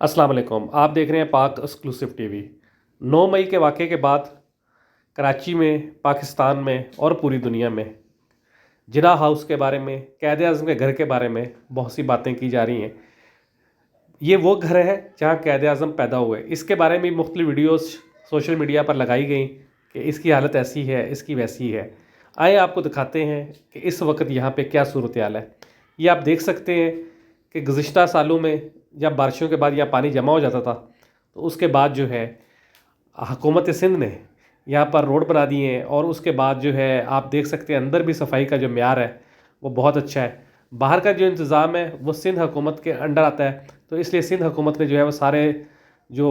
अस्सलाम वालेकुम। आप देख रहे हैं पाक एक्सक्लूसिव टीवी। 9 मई के वाक़े के बाद कराची में, पाकिस्तान में और पूरी दुनिया में जिन्ना हाउस के बारे में, क़ायद आज़म के घर के बारे में बहुत सी बातें की जा रही हैं। ये वो घर है जहाँ क़ायद आज़म पैदा हुए। इसके बारे में मुख्तलिफ़ वीडियोस सोशल मीडिया पर लगाई गई कि इसकी हालत ऐसी है, इसकी वैसी है। आइए आपको दिखाते हैं कि इस वक्त यहाँ पे क्या सूरत हाल है। ये आप देख सकते हैं कि गुज़िश्ता सालों में जब बारिशों के बाद यहाँ पानी जमा हो जाता था, तो उसके बाद जो है हुकूमत सिंध ने यहाँ पर रोड बना दिए हैं। और उसके बाद जो है आप देख सकते हैं अंदर भी सफाई का जो म्यार है वो बहुत अच्छा है। बाहर का जो इंतज़ाम है वो सिंध हुकूमत के अंडर आता है, तो इसलिए सिंध हुकूमत ने जो है वो सारे जो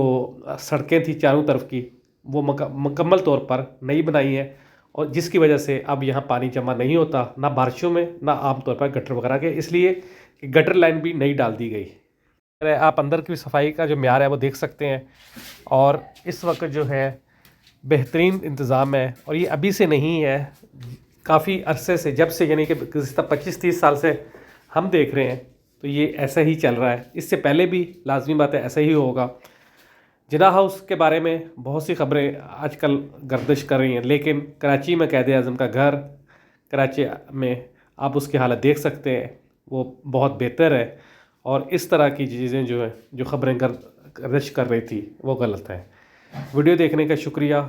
सड़कें थी चारों तरफ की वो मुकम्मल तौर पर नई बनाई है। और जिसकी वजह से अब यहाँ पानी जमा नहीं होता, ना बारिशों में ना आमतौर पर गटर वगैरह के, इसलिए कि गटर लाइन भी नई डाल दी गई। आप अंदर की सफाई का जो म्यार है वो देख सकते हैं। और इस वक्त जो है बेहतरीन इंतज़ाम है, और ये अभी से नहीं है, काफ़ी अरसे से, जब से यानी कि गुज़िश्ता 25-30 साल से हम देख रहे हैं, तो ये ऐसा ही चल रहा है। इससे पहले भी लाजमी बात है ऐसा ही होगा। जिन्ना हाउस के बारे में बहुत सी खबरें आजकल गर्दिश कर रही हैं, लेकिन कराची में क़ायद आज़म का घर, कराची में आप उसकी हालत देख सकते हैं, वो बहुत बेहतर है। और इस तरह की चीज़ें जो है, जो खबरें गर्दिश कर रही थी, वो गलत है। वीडियो देखने का शुक्रिया।